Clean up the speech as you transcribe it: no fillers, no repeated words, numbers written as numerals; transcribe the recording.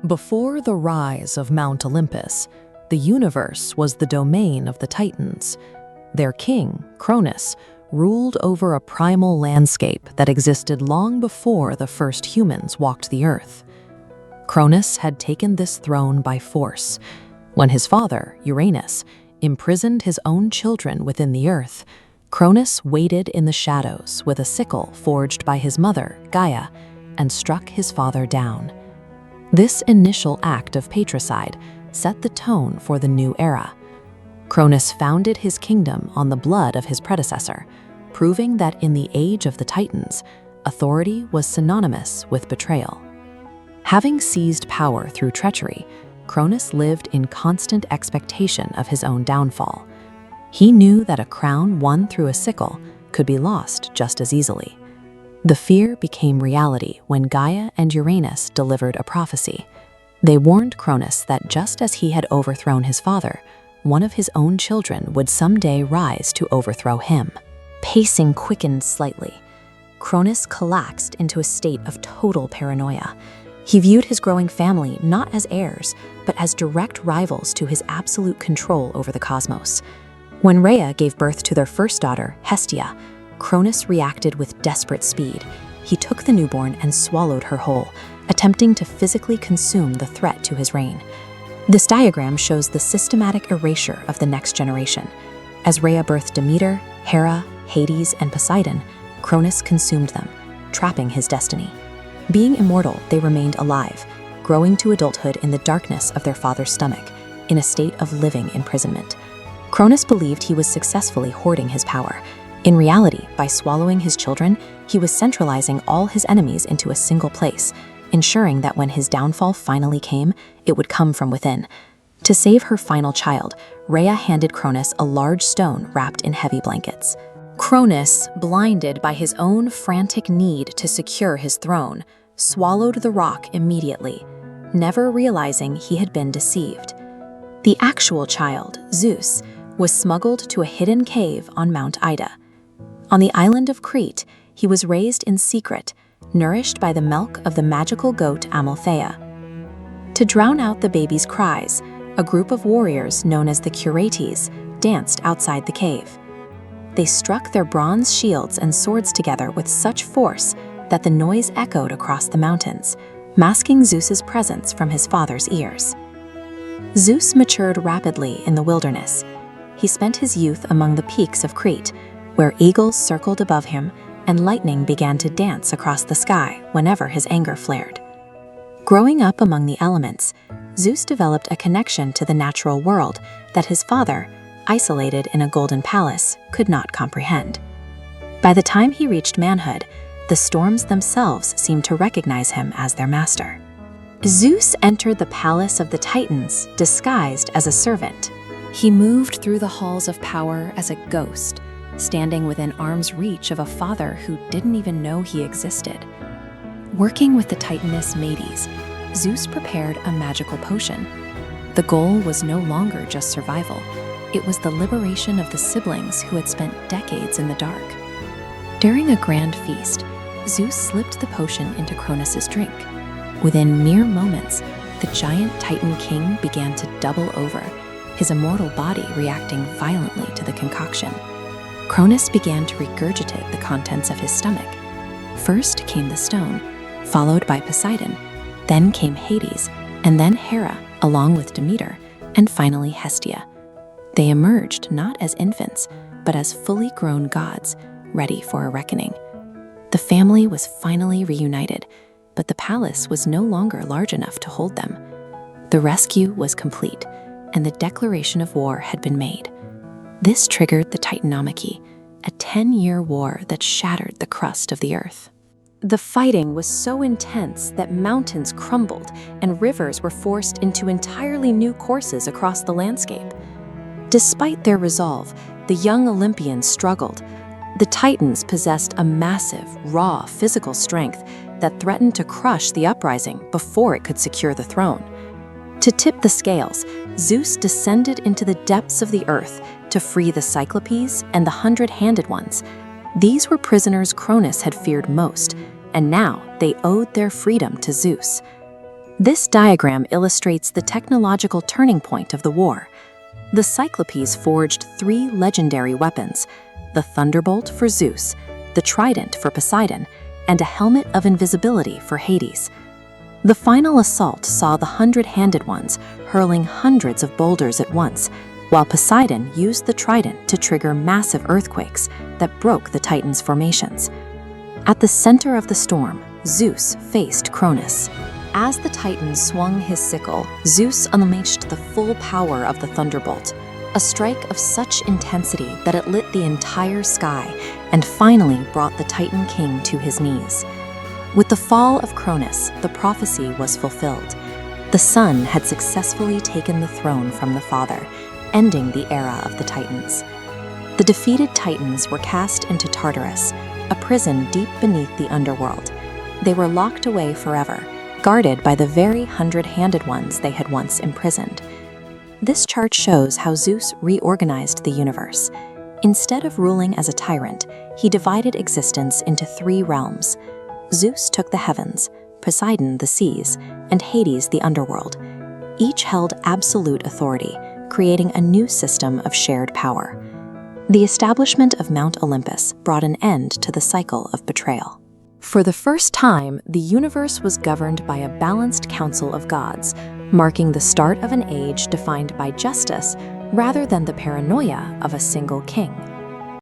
Before the rise of Mount Olympus, the universe was the domain of the Titans. Their king, Cronus, ruled over a primal landscape that existed long before the first humans walked the earth. Cronus had taken this throne by force. When his father, Uranus, imprisoned his own children within the earth, Cronus waited in the shadows with a sickle forged by his mother, Gaia, and struck his father down. This initial act of patricide set the tone for the new era. Cronus founded his kingdom on the blood of his predecessor, proving that in the age of the Titans, authority was synonymous with betrayal. Having seized power through treachery, Cronus lived in constant expectation of his own downfall. He knew that a crown won through a sickle could be lost just as easily. The fear became reality when Gaia and Uranus delivered a prophecy. They warned Cronus that just as he had overthrown his father, one of his own children would someday rise to overthrow him. Pacing quickened slightly. Cronus collapsed into a state of total paranoia. He viewed his growing family not as heirs, but as direct rivals to his absolute control over the cosmos. When Rhea gave birth to their first daughter, Hestia, Cronus reacted with desperate speed. He took the newborn and swallowed her whole, attempting to physically consume the threat to his reign. This diagram shows the systematic erasure of the next generation. As Rhea birthed Demeter, Hera, Hades, and Poseidon, Cronus consumed them, trapping his destiny. Being immortal, they remained alive, growing to adulthood in the darkness of their father's stomach, in a state of living imprisonment. Cronus believed he was successfully hoarding his power. In reality, by swallowing his children, he was centralizing all his enemies into a single place, ensuring that when his downfall finally came, it would come from within. To save her final child, Rhea handed Cronus a large stone wrapped in heavy blankets. Cronus, blinded by his own frantic need to secure his throne, swallowed the rock immediately, never realizing he had been deceived. The actual child, Zeus, was smuggled to a hidden cave on Mount Ida. On the island of Crete, he was raised in secret, nourished by the milk of the magical goat Amalthea. To drown out the baby's cries, a group of warriors known as the Curetes danced outside the cave. They struck their bronze shields and swords together with such force that the noise echoed across the mountains, masking Zeus's presence from his father's ears. Zeus matured rapidly in the wilderness. He spent his youth among the peaks of Crete, where eagles circled above him and lightning began to dance across the sky whenever his anger flared. Growing up among the elements, Zeus developed a connection to the natural world that his father, isolated in a golden palace, could not comprehend. By the time he reached manhood, the storms themselves seemed to recognize him as their master. Zeus entered the palace of the Titans disguised as a servant. He moved through the halls of power as a ghost, standing within arm's reach of a father who didn't even know he existed. Working with the Titaness Medes, Zeus prepared a magical potion. The goal was no longer just survival. It was the liberation of the siblings who had spent decades in the dark. During a grand feast, Zeus slipped the potion into Cronus's drink. Within mere moments, the giant Titan king began to double over, his immortal body reacting violently to the concoction. Cronus began to regurgitate the contents of his stomach. First came the stone, followed by Poseidon, then came Hades, and then Hera, along with Demeter, and finally Hestia. They emerged not as infants, but as fully grown gods, ready for a reckoning. The family was finally reunited, but the palace was no longer large enough to hold them. The rescue was complete, and the declaration of war had been made. This triggered the Titanomachy, a 10-year war that shattered the crust of the earth. The fighting was so intense that mountains crumbled and rivers were forced into entirely new courses across the landscape. Despite their resolve, the young Olympians struggled. The Titans possessed a massive, raw physical strength that threatened to crush the uprising before it could secure the throne. To tip the scales, Zeus descended into the depths of the earth to free the Cyclopes and the 100-handed ones. These were prisoners Cronus had feared most, and now they owed their freedom to Zeus. This diagram illustrates the technological turning point of the war. The Cyclopes forged 3 legendary weapons: the thunderbolt for Zeus, the trident for Poseidon, and a helmet of invisibility for Hades. The final assault saw the 100-handed ones hurling hundreds of boulders at once, while Poseidon used the trident to trigger massive earthquakes that broke the Titans' formations. At the center of the storm, Zeus faced Cronus. As the Titan swung his sickle, Zeus unleashed the full power of the thunderbolt, a strike of such intensity that it lit the entire sky and finally brought the Titan king to his knees. With the fall of Cronus, the prophecy was fulfilled. The son had successfully taken the throne from the father, ending the era of the Titans. The defeated Titans were cast into Tartarus, a prison deep beneath the underworld. They were locked away forever, guarded by the very 100-handed ones they had once imprisoned. This chart shows how Zeus reorganized the universe. Instead of ruling as a tyrant, he divided existence into 3 realms. Zeus took the heavens, Poseidon the seas, and Hades the underworld. Each held absolute authority, creating a new system of shared power. The establishment of Mount Olympus brought an end to the cycle of betrayal. For the first time, the universe was governed by a balanced council of gods, marking the start of an age defined by justice rather than the paranoia of a single king.